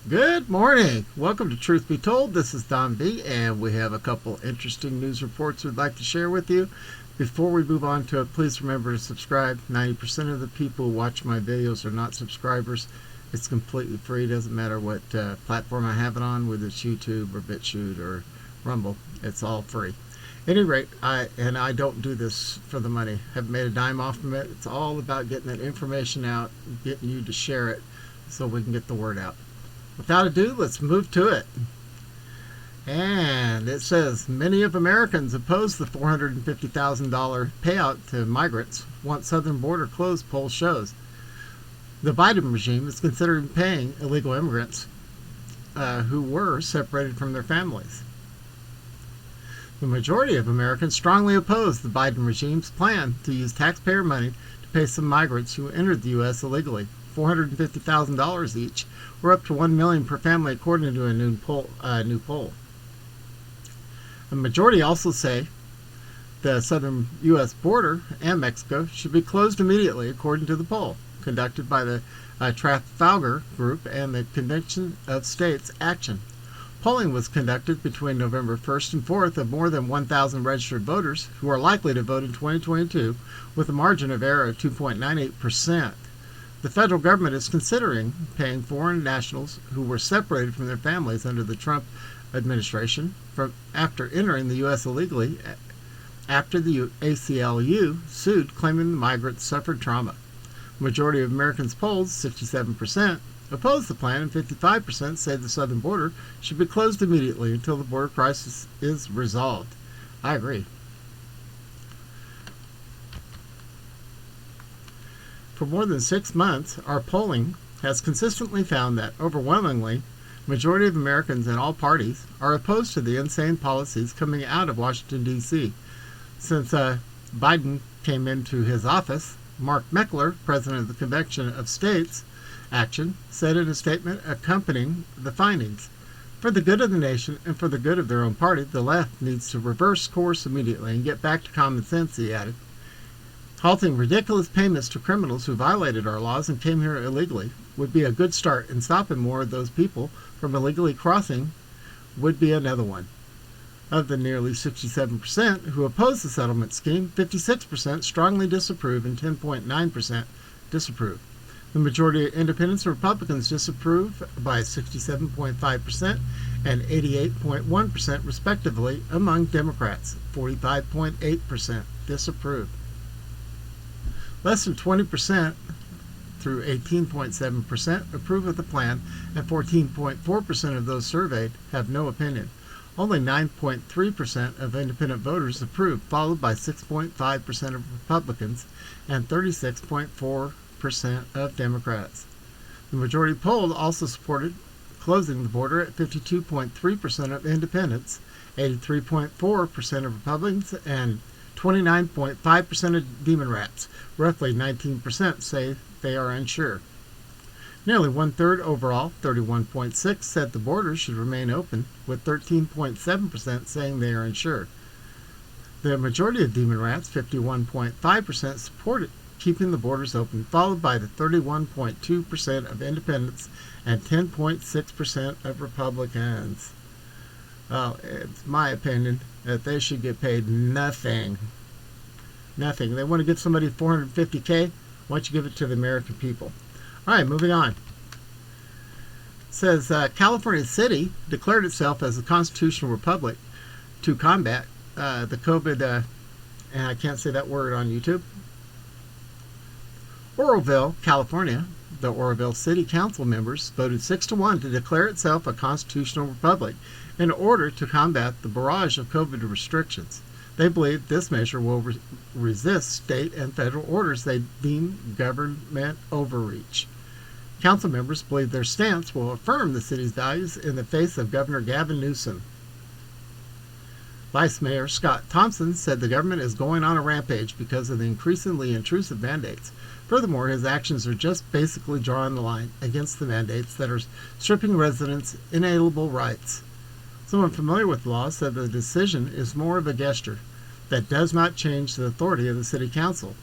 Good morning. Welcome to Truth Be Told. This is Don B, and we have a couple interesting news reports we'd like to share with you. Before we move on to it, please remember to subscribe. 90% of the people who watch my videos are not subscribers. It's completely free. It doesn't matter what platform I have it on, whether it's YouTube or BitChute or Rumble. It's all free. At any rate, I don't do this for the money. I haven't made a dime off of it. It's all about getting that information out, getting you to share it so we can get the word out. Without ado, let's move to it. And it says, many of Americans oppose the $450,000 payout to migrants once southern border closed, poll shows. The Biden regime is considering paying illegal immigrants who were separated from their families. The majority of Americans strongly oppose the Biden regime's plan to use taxpayer money to pay some migrants who entered the U.S. illegally $450,000 each, or up to $1 million per family, according to a new poll. A majority also say the southern U.S. border and Mexico should be closed immediately, according to the poll conducted by the Trafalgar Group and the Convention of States Action. Polling was conducted between November 1st and 4th of more than 1,000 registered voters who are likely to vote in 2022, with a margin of error of 2.98%. The federal government is considering paying foreign nationals who were separated from their families under the Trump administration after entering the U.S. illegally after the ACLU sued, claiming the migrants suffered trauma. The majority of Americans polled, 67%, oppose the plan, and 55% say the southern border should be closed immediately until the border crisis is resolved. I agree. For more than 6 months, our polling has consistently found that, overwhelmingly, the majority of Americans in all parties are opposed to the insane policies coming out of Washington, D.C. Since Biden came into his office, Mark Meckler, president of the Convention of States Action, said in a statement accompanying the findings, "For the good of the nation and for the good of their own party, the left needs to reverse course immediately and get back to common sense," he added. "Halting ridiculous payments to criminals who violated our laws and came here illegally would be a good start, and stopping more of those people from illegally crossing would be another one." Of the nearly 67% who oppose the settlement scheme, 56% strongly disapprove and 10.9% disapprove. The majority of independents and Republicans disapprove by 67.5% and 88.1% respectively. Among Democrats, 45.8% disapprove. Less than 20% through 18.7% approve of the plan, and 14.4% of those surveyed have no opinion. Only 9.3% of independent voters approve, followed by 6.5% of Republicans and 36.4% of Democrats. The majority polled also supported closing the border at 52.3% of independents, 83.4% of Republicans, and 29.5% of Democrats. Roughly 19% say they are unsure. Nearly one-third overall, 31.6%, said the border should remain open, with 13.7% saying they are unsure. The majority of Democrats, 51.5%, supported keeping the borders open, followed by the 31.2% of independents and 10.6% of Republicans. Well, it's my opinion that they should get paid nothing. Nothing. They want to give somebody $450K. Why don't you give it to the American people? All right, moving on. It says California City declared itself as a constitutional republic to combat the COVID, and I can't say that word on YouTube. Oroville, California, the Orville City Council members voted 6-1 to declare itself a constitutional republic in order to combat the barrage of COVID restrictions. They believe this measure will resist state and federal orders they deem government overreach. Council members believe their stance will affirm the city's values in the face of Governor Gavin Newsom. Vice Mayor Scott Thompson said the government is going on a rampage because of the increasingly intrusive mandates. Furthermore, his actions are just basically drawing the line against the mandates that are stripping residents' inalienable rights. Someone familiar with the law said the decision is more of a gesture that does not change the authority of the city council.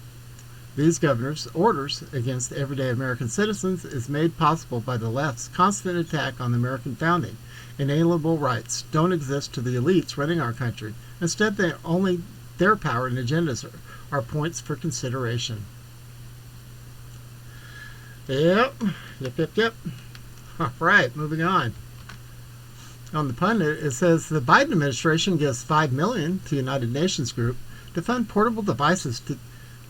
These governors' orders against everyday American citizens is made possible by the left's constant attack on the American founding. Inalienable rights don't exist to the elites running our country. Instead, only their power and agendas are points for consideration. Yep. All right, moving on. On the pundit, it says the Biden administration gives $5 million to United Nations Group to fund portable devices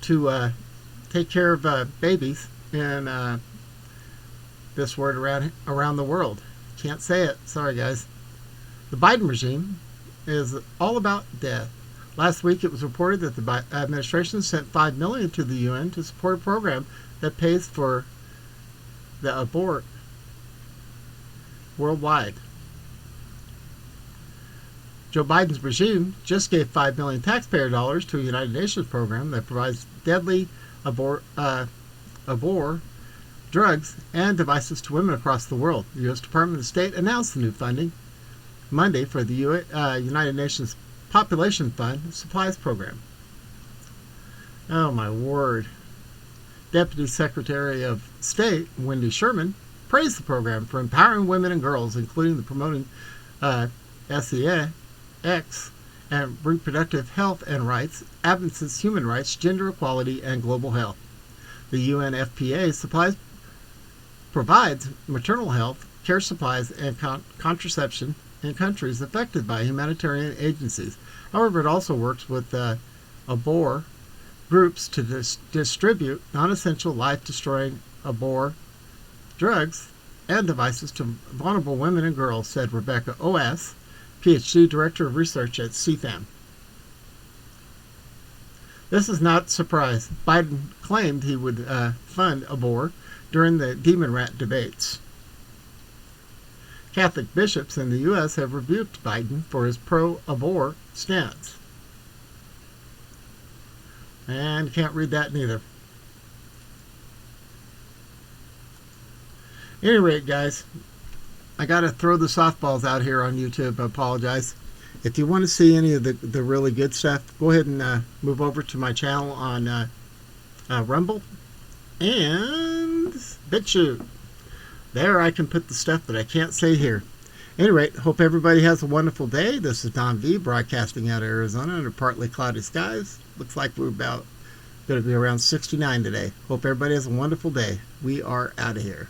to take care of babies in this word around the world. Can't say it. Sorry, guys. The Biden regime is all about death. Last week, it was reported that the administration sent $5 million to the UN to support a program that pays for the abort worldwide. Joe Biden's regime just gave $5 million taxpayer dollars to a United Nations program that provides deadly abort drugs and devices to women across the world. The U.S. Department of State announced the new funding Monday for the United Nations Population Fund Supplies Program. Oh my word. Deputy Secretary of State Wendy Sherman praised the program for empowering women and girls, including the promoting sex and reproductive health and rights, advances human rights, gender equality, and global health. The UNFPA provides maternal health care supplies and contraception in countries affected by humanitarian agencies. However, it also works with abort groups to distribute non-essential life-destroying abort drugs and devices to vulnerable women and girls, said Rebecca O.S., PhD Director of Research at CFAM. This is not a surprise. Biden claimed he would fund abort during the demon rat debates. Catholic bishops in the U.S. have rebuked Biden for his pro-abort stance. And can't read that neither. At any rate, guys, I got to throw the softballs out here on YouTube. I apologize. If you want to see any of the really good stuff, go ahead and move over to my channel on Rumble and BitChute. There I can put the stuff that I can't say here. At any rate, hope everybody has a wonderful day. This is Don V, broadcasting out of Arizona under partly cloudy skies. Looks like we're about going to be around 69 today. Hope everybody has a wonderful day. We are out of here.